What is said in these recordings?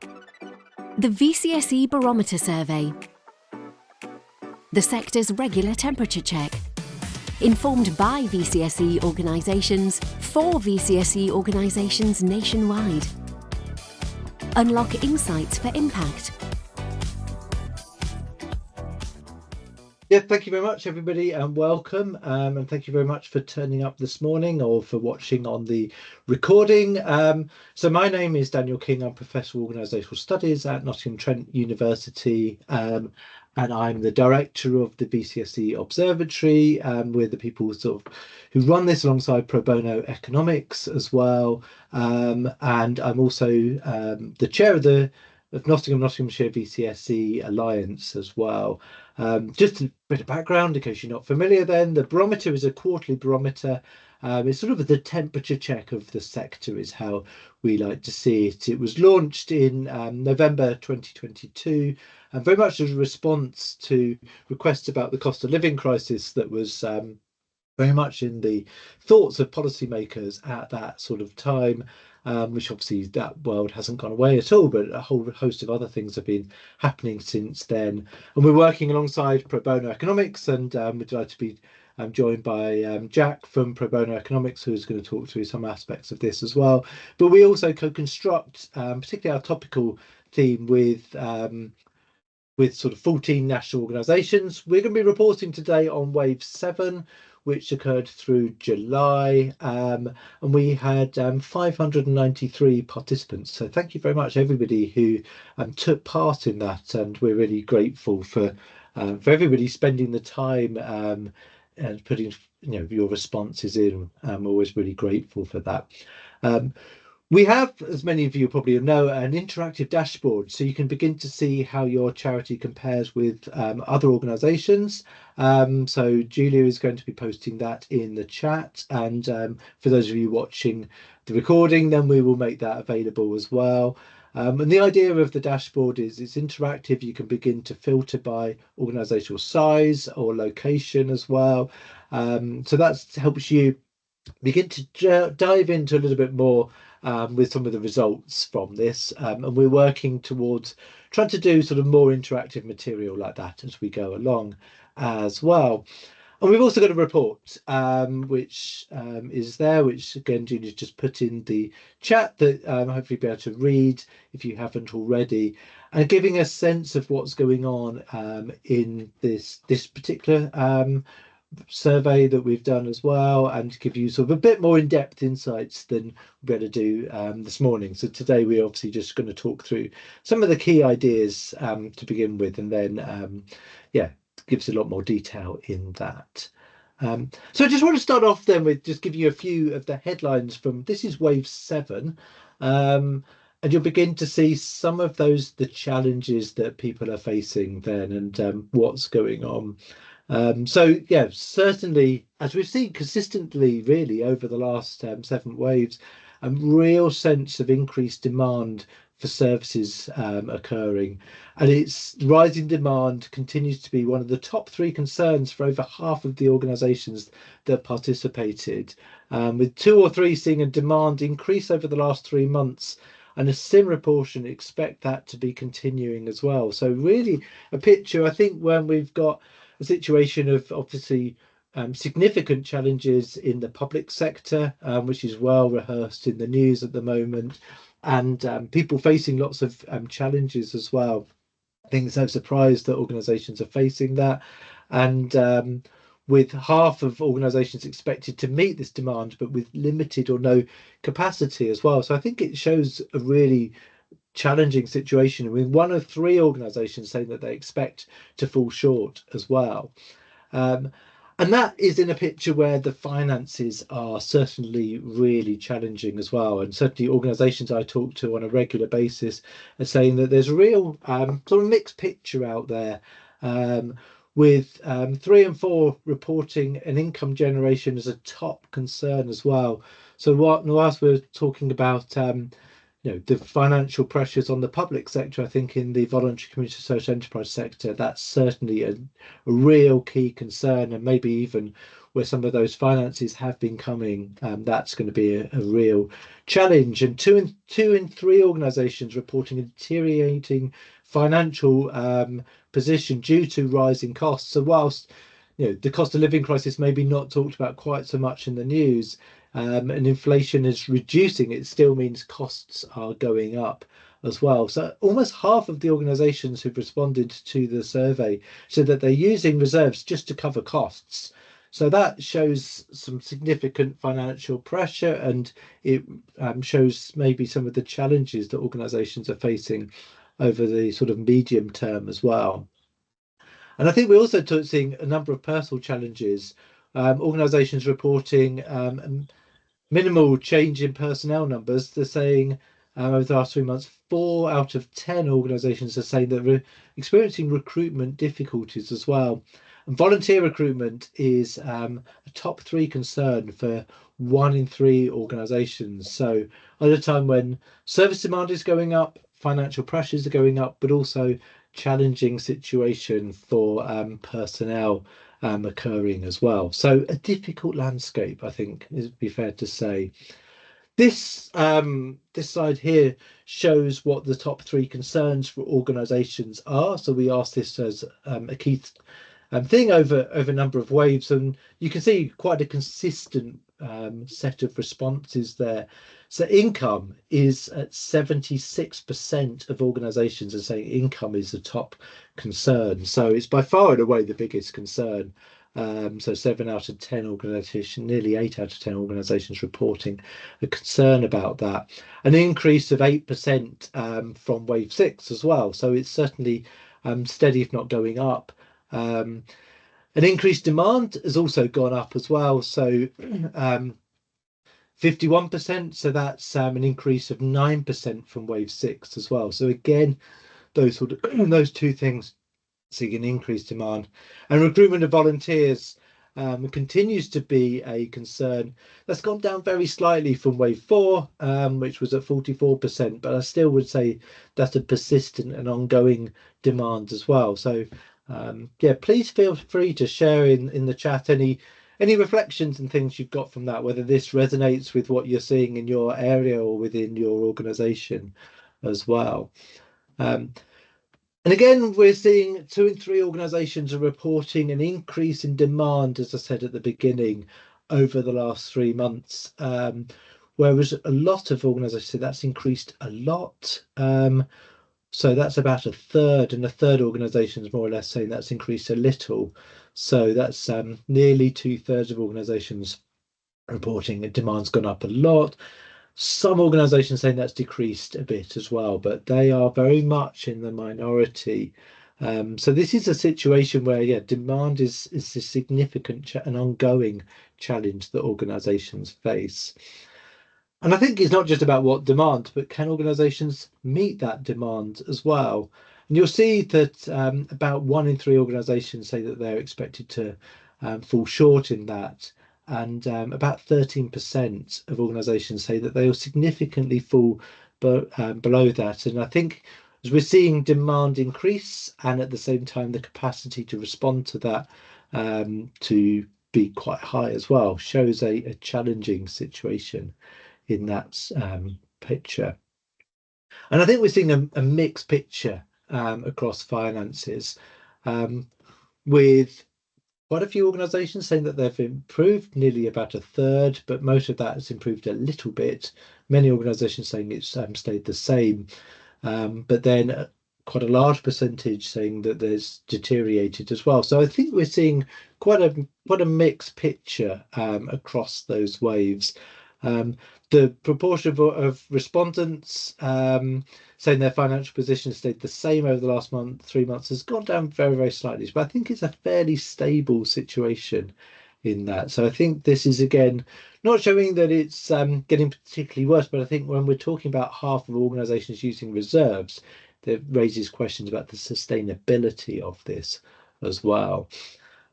The VCSE Barometer survey. The sector's regular temperature check. Informed by VCSE organisations for VCSE organisations nationwide. Unlock insights for impact. Yeah, thank you very much, everybody, and welcome. And thank you very much for turning up this morning or for watching on the recording. So my name is Daniel King. I'm Professor of Organisational Studies at Nottingham Trent University, and I'm the director of the VCSE Observatory. We're the people who run this alongside Pro Bono Economics as well. And I'm also the chair of Nottinghamshire VCSE Alliance as well. Just a bit of background in case you're not familiar then, the barometer is a quarterly barometer. It's sort of the temperature check of the sector is how we like to see it. It was launched in November 2022 and very much as a response to requests about the cost of living crisis that was very much in the thoughts of policymakers at that sort of time, which obviously that world hasn't gone away at all, but a whole host of other things have been happening since then. And we're working alongside Pro Bono Economics, and we're delighted to be joined by Jack from Pro Bono Economics, who's going to talk through some aspects of this as well. But we also co-construct, particularly our topical theme with sort of 14 national organisations. We're going to be reporting today on Wave 7, which occurred through July, and we had 593 participants. So thank you very much, everybody who took part in that, and we're really grateful for everybody spending the time and putting your responses in. I'm always really grateful for that. We have, as many of you probably know, an interactive dashboard, so you can begin to see how your charity compares with other organisations. So Julia is going to be posting that in the chat, and for those of you watching the recording, then we will make that available as well. And the idea of the dashboard is it's interactive. You can begin to filter by organisational size or location as well. So that helps you begin to dive into a little bit more with some of the results from this, and we're working towards trying to do sort of more interactive material like that as we go along as well. And we've also got a report which is there, which again Julie's just put in the chat, that hopefully you'll be able to read if you haven't already, and giving a sense of what's going on in this particular survey that we've done as well, and to give you sort of a bit more in-depth insights than we're going to do this morning. So today we're obviously just going to talk through some of the key ideas to begin with, and then gives a lot more detail in that. So I just want to start off then with just give you a few of the headlines from this is Wave 7, and you'll begin to see some of the challenges that people are facing then, and what's going on. So yeah, certainly, as we've seen consistently really over the last 7 waves, a real sense of increased demand for services occurring, and its rising demand continues to be one of the top 3 concerns for over half of the organisations that participated, with 2 or 3 seeing a demand increase over the last 3 months, and a similar portion expect that to be continuing as well. So really a picture, I think, when we've got a situation of obviously significant challenges in the public sector, which is well rehearsed in the news at the moment, and people facing lots of challenges as well. I think it's no surprise that organisations are facing that, and with half of organisations expected to meet this demand, but with limited or no capacity as well. So I think it shows a really challenging situation with 1 of 3 organisations saying that they expect to fall short as well. And that is in a picture where the finances are certainly really challenging as well. And certainly organisations I talk to on a regular basis are saying that there's a real sort of mixed picture out there, with 3 and 4 reporting an income generation as a top concern as well. So whilst we're talking about the financial pressures on the public sector, I think in the voluntary community social enterprise sector, that's certainly a real key concern, and maybe even where some of those finances have been coming, that's going to be a real challenge. And two in three organisations reporting a deteriorating financial position due to rising costs. So whilst the cost of living crisis maybe not talked about quite so much in the news, and inflation is reducing, it still means costs are going up as well. So almost half of the organisations who've responded to the survey said that they're using reserves just to cover costs. So that shows some significant financial pressure, and it shows maybe some of the challenges that organisations are facing over the sort of medium term as well. And I think we're also seeing a number of personal challenges. Organisations reporting minimal change in personnel numbers. They're saying over the last 3 months, 4 out of 10 organisations are saying that they're experiencing recruitment difficulties as well. And volunteer recruitment is a top 3 concern for 1 in 3 organisations. So at a time when service demand is going up, financial pressures are going up, but also challenging situation for personnel occurring as well. So a difficult landscape, I think, would be fair to say. This slide here shows what the top 3 concerns for organisations are. So we asked this as a key thing over a number of waves, and you can see quite a consistent set of responses there. So income is at 76% of organisations are saying income is the top concern. So it's by far and away the biggest concern. So 7 out of 10 organisations, nearly 8 out of 10 organisations reporting a concern about that. An increase of 8% from wave 6 as well. So it's certainly steady, if not going up. An increased demand has also gone up as well. So 51%. So that's an increase of 9% from wave 6 as well. So again, those two things, seeing an increased demand. And recruitment of volunteers continues to be a concern. That's gone down very slightly from wave 4, which was at 44%, but I still would say that's a persistent and ongoing demand as well. So yeah, please feel free to share in the chat any reflections and things you've got from that, whether this resonates with what you're seeing in your area or within your organisation as well. And again, we're seeing 2 in 3 organisations are reporting an increase in demand, as I said at the beginning, over the last 3 months, whereas a lot of organisations say that's increased a lot. So that's about a third, and a third organisations more or less saying that's increased a little. So that's nearly 2/3 of organisations reporting that demand's gone up a lot. Some organisations saying that's decreased a bit as well, but they are very much in the minority. So this is a situation where, demand is a significant and ongoing challenge that organisations face. And I think it's not just about what demand, but can organisations meet that demand as well? And you'll see that about 1 in 3 organisations say that they're expected to fall short in that. And about 13% of organisations say that they will significantly fall below that. And I think as we're seeing demand increase and at the same time the capacity to respond to that to be quite high as well, shows a challenging situation in that picture. And I think we're seeing a mixed picture across finances, with quite a few organisations saying that they've improved, nearly about a third, but most of that has improved a little bit. Many organisations saying it's stayed the same, but then quite a large percentage saying that there's deteriorated as well. So I think we're seeing quite a mixed picture across those waves. The proportion of respondents saying their financial position stayed the same over the last 3 months has gone down very, very slightly. But I think it's a fairly stable situation in that. So I think this is, again, not showing that it's getting particularly worse, but I think when we're talking about half of organisations using reserves, that raises questions about the sustainability of this as well.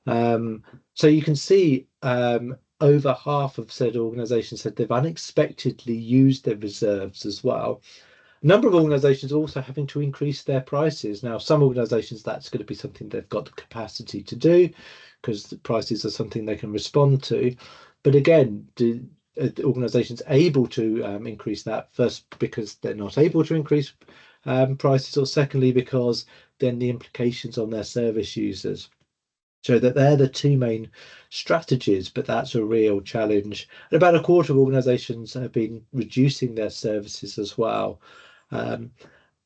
So you can see over half of said organisations said they've unexpectedly used their reserves as well. A number of organisations are also having to increase their prices. Now, some organisations, that's going to be something they've got the capacity to do because the prices are something they can respond to. But again, the organisations able to increase that, first because they're not able to increase prices, or secondly because then the implications on their service users. So that they're the two main strategies, but that's a real challenge. And about a quarter of organisations have been reducing their services as well. Um,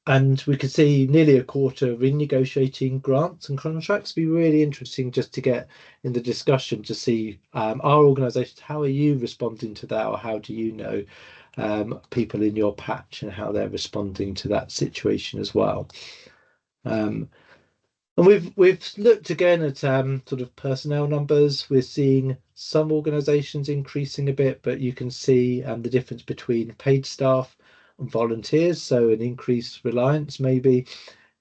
and we could see nearly a quarter renegotiating grants and contracts. Be really interesting just to get in the discussion to see our organisations, how are you responding to that, or how do you know people in your patch and how they're responding to that situation as well. And we've looked again at sort of personnel numbers. We're seeing some organisations increasing a bit, but you can see the difference between paid staff and volunteers. So an increased reliance maybe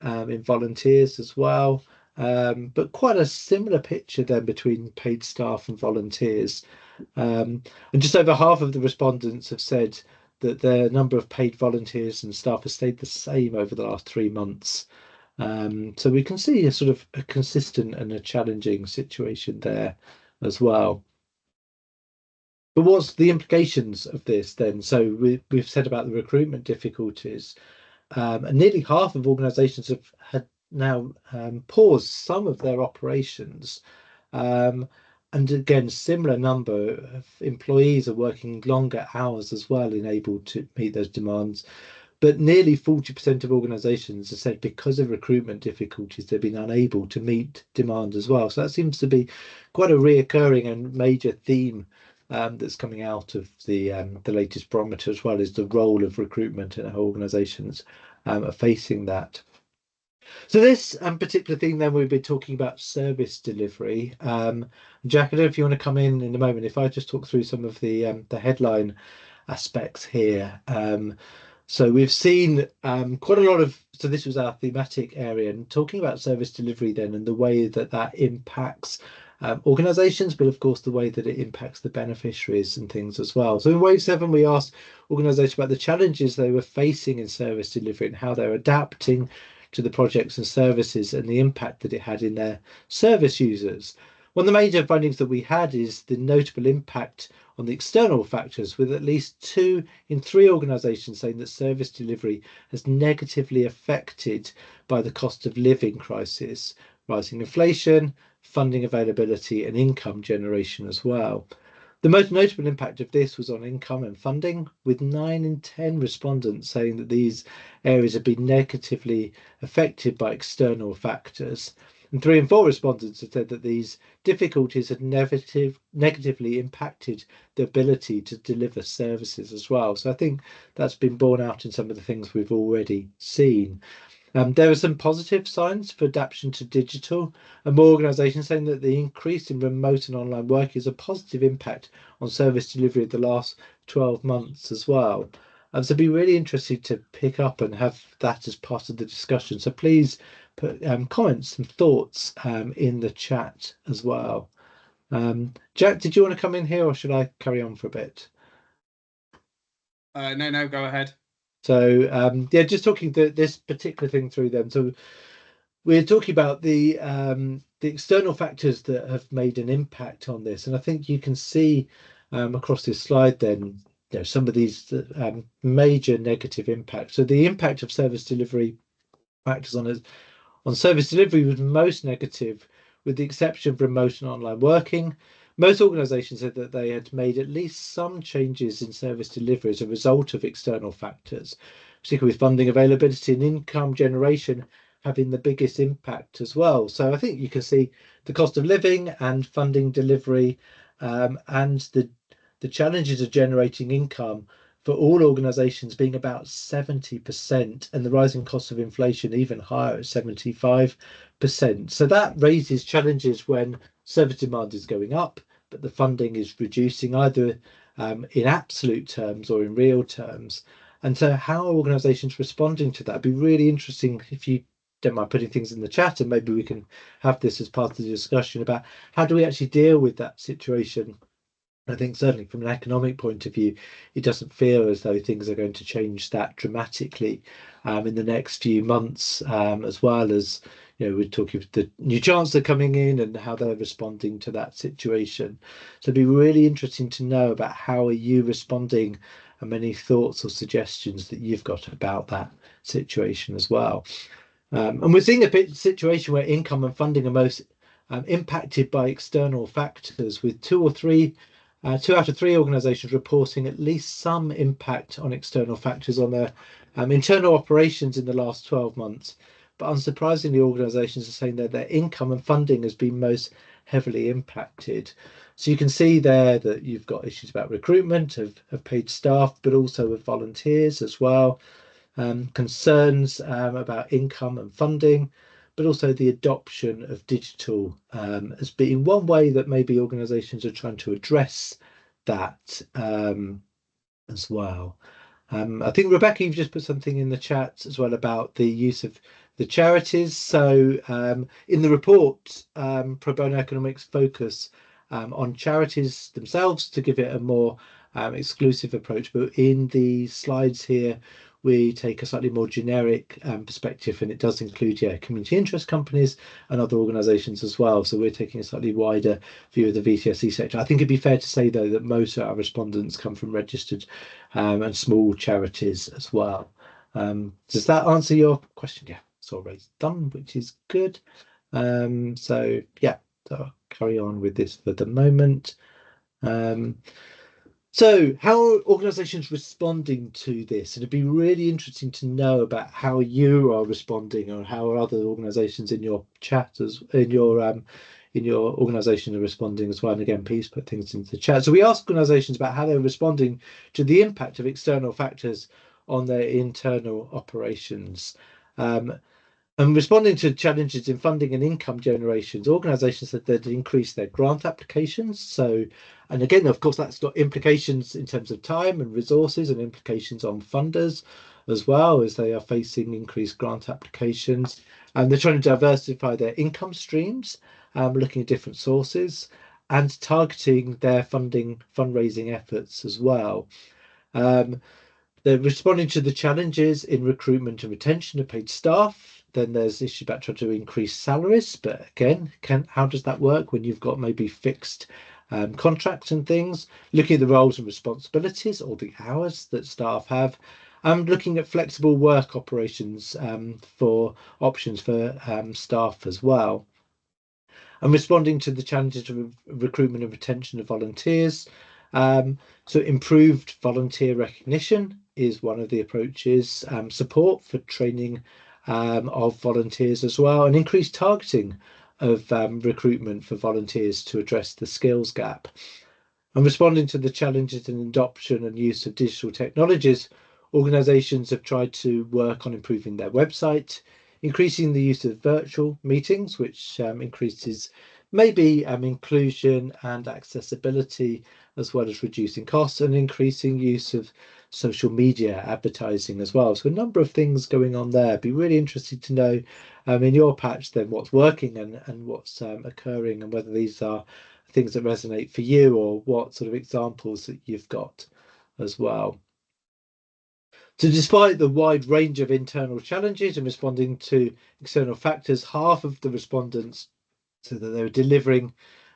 in volunteers as well. But quite a similar picture then between paid staff and volunteers. And just over half of the respondents have said that the number of paid volunteers and staff has stayed the same over the last 3 months. So we can see a sort of a consistent and a challenging situation there as well. But what's the implications of this then? So we've said about the recruitment difficulties, and nearly half of organisations have had now paused some of their operations. And again, similar number of employees are working longer hours as well, enabled to meet those demands. But nearly 40% of organisations have said because of recruitment difficulties, they've been unable to meet demand as well. So that seems to be quite a reoccurring and major theme that's coming out of the latest barometer as well, is the role of recruitment and how organisations are facing that. So this particular thing, then we've been talking about service delivery. Jack, I don't know if you want to come in a moment. If I just talk through some of the headline aspects here. So we've seen quite a lot of, so this was our thematic area, and talking about service delivery then and the way that that impacts organisations, but of course the way that it impacts the beneficiaries and things as well. So in Wave 7, we asked organisations about the challenges they were facing in service delivery and how they're adapting to the projects and services and the impact that it had in their service users. One of the major findings that we had is the notable impact on the external factors, with at least 2 in 3 organisations saying that service delivery has negatively affected by the cost of living crisis, rising inflation, funding availability and income generation as well. The most notable impact of this was on income and funding, with 9 in 10 respondents saying that these areas have been negatively affected by external factors. And 3 in 4 respondents have said that these difficulties had negatively impacted the ability to deliver services as well. So I think that's been borne out in some of the things we've already seen. There are some positive signs for adaptation to digital, and more organisations saying that the increase in remote and online work is a positive impact on service delivery of the last 12 months as well. So it'd be really interesting to pick up and have that as part of the discussion. So please put comments and thoughts in the chat as well. Jack, did you want to come in here, or should I carry on for a bit? No, go ahead. So yeah, just talking this particular thing through them. So we're talking about the external factors that have made an impact on this, and I think you can see across this slide then, you know, some of these major negative impacts. So the impact of service delivery factors on service delivery was most negative, with the exception of remote and online working. Most organisations said that they had made at least some changes in service delivery as a result of external factors, particularly with funding availability and income generation having the biggest impact as well. So I think you can see the cost of living and funding delivery and the challenges of generating income for all organisations being about 70%, and the rising cost of inflation even higher at 75%. So that raises challenges when service demand is going up, but the funding is reducing either in absolute terms or in real terms. And so how are organisations responding to that? It'd be really interesting if you don't mind putting things in the chat, and maybe we can have this as part of the discussion about how do we actually deal with that situation I think certainly from an economic point of view, it doesn't feel as though things are going to change that dramatically in the next few months, as well as, we're talking with the new chancellor coming in and how they're responding to that situation. So it'd be really interesting to know about how are you responding and any thoughts or suggestions that you've got about that situation as well. And we're seeing a bit situation where income and funding are most impacted by external factors, with two out of three organisations reporting at least some impact on external factors on their internal operations in the last 12 months. But unsurprisingly, organisations are saying that their income and funding has been most heavily impacted. So you can see there that you've got issues about recruitment of paid staff, but also with volunteers as well. Concerns about income and funding, but also the adoption of digital as being one way that maybe organisations are trying to address that as well. I think, Rebecca, you've just put something in the chat as well about the use of the charities. So in the report, Pro Bono Economics focus on charities themselves to give it a more exclusive approach. But in the slides here, we take a slightly more generic perspective, and it does include, community interest companies and other organisations as well. So we're taking a slightly wider view of the VCSE sector. I think it'd be fair to say, though, that most of our respondents come from registered and small charities as well. Does that answer your question? Yeah, it's all raised done, which is good. So I'll carry on with this for the moment. So how are organisations responding to this? It'd be really interesting to know about how you are responding, or how other organisations in your chat in your organisation are responding as well. And again, please put things into the chat. So we ask organisations about how they're responding to the impact of external factors on their internal operations. And responding to challenges in funding and income generations, organisations said they'd increase their grant applications. So, and again, of course, that's got implications in terms of time and resources, and implications on funders as well, as they are facing increased grant applications. And they're trying to diversify their income streams, looking at different sources and targeting their fundraising efforts as well. They're responding to the challenges in recruitment and retention of paid staff. Then there's issues about trying to increase salaries, but again, how does that work when you've got maybe fixed contracts and things? Looking at the roles and responsibilities, or the hours that staff have, and looking at flexible work operations for options for staff as well. And responding to the challenges of recruitment and retention of volunteers. So improved volunteer recognition is one of the approaches, support for training of volunteers as well, and increased targeting of recruitment for volunteers to address the skills gap. And responding to the challenges in adoption and use of digital technologies, organisations have tried to work on improving their website, increasing the use of virtual meetings, which increases maybe inclusion and accessibility, as well as reducing costs, and increasing use of social media advertising as well. So a number of things going on there. Be really interested to know in your patch then what's working and what's occurring, and whether these are things that resonate for you, or what sort of examples that you've got as well. So despite the wide range of internal challenges and responding to external factors, half of the respondents said that they were delivery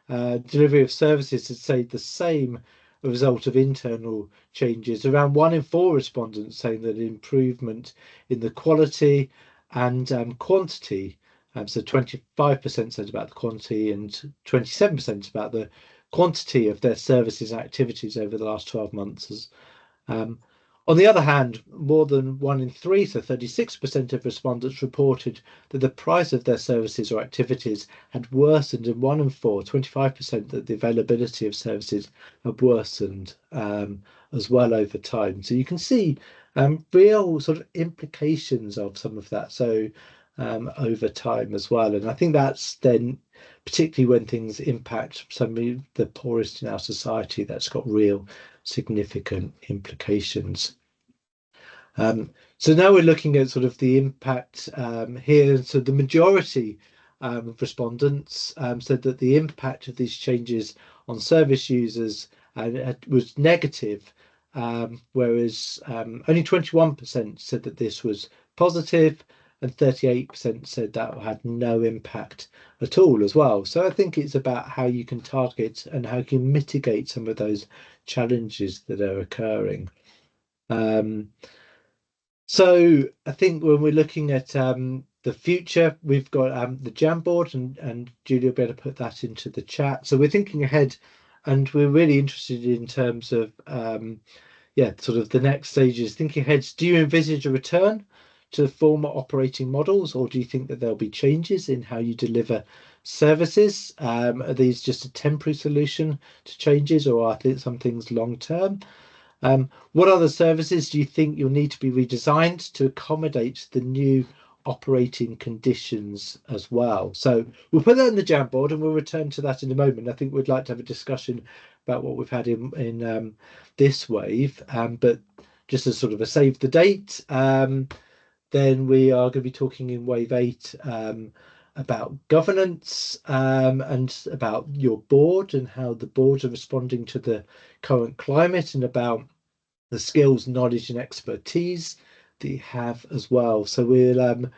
of services had stayed the same as a result of internal changes. Around 1 in 4 respondents saying that improvement in the quality and quantity. So 25% said about the quantity and 27% about the quantity of their services and activities over the last 12 months. On the other hand, more than 1 in 3, so 36% of respondents reported that the price of their services or activities had worsened, and 1 in 4, 25%, that the availability of services had worsened as well over time. So you can see real sort of implications of some of that. So over time as well. And I think that's then, particularly when things impact some of the poorest in our society, that's got real significant implications. So now we're looking at sort of the impact here. So the majority of respondents said that the impact of these changes on service users and it was negative, whereas only 21% said that this was positive, and 38% said that had no impact at all as well. So I think it's about how you can target and how you can mitigate some of those challenges that are occurring. So I think when we're looking at the future, we've got the Jamboard, and Julia will be able to put that into the chat. So we're thinking ahead, and we're really interested in terms of sort of the next stages. Thinking ahead, do you envisage a return to the former operating models, or do you think that there'll be changes in how you deliver services? Are these just a temporary solution to changes, or are some things long term? What other services do you think you'll need to be redesigned to accommodate the new operating conditions as well? So we'll put that in the Jamboard, and we'll return to that in a moment. I think we'd like to have a discussion about what we've had in this wave, but just as sort of a save the date, then we are going to be talking in wave 8 about governance, and about your board and how the boards are responding to the current climate, and about the skills, knowledge and expertise that you have as well. So we'll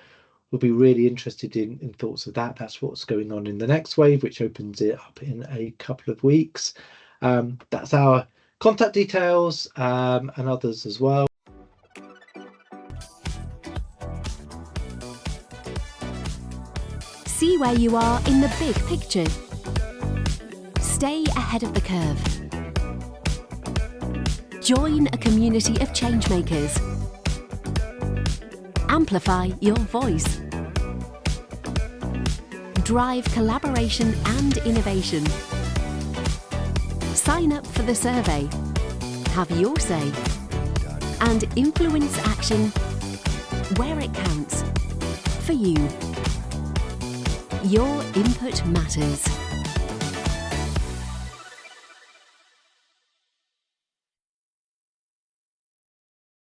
be really interested in thoughts of that. That's what's going on in the next wave, which opens it up in a couple of weeks. That's our contact details, and others as well. See where you are in the big picture. Stay ahead of the curve. Join a community of changemakers. Amplify your voice. Drive collaboration and innovation. Sign up for the survey. Have your say. And influence action where it counts. For you. Your input matters.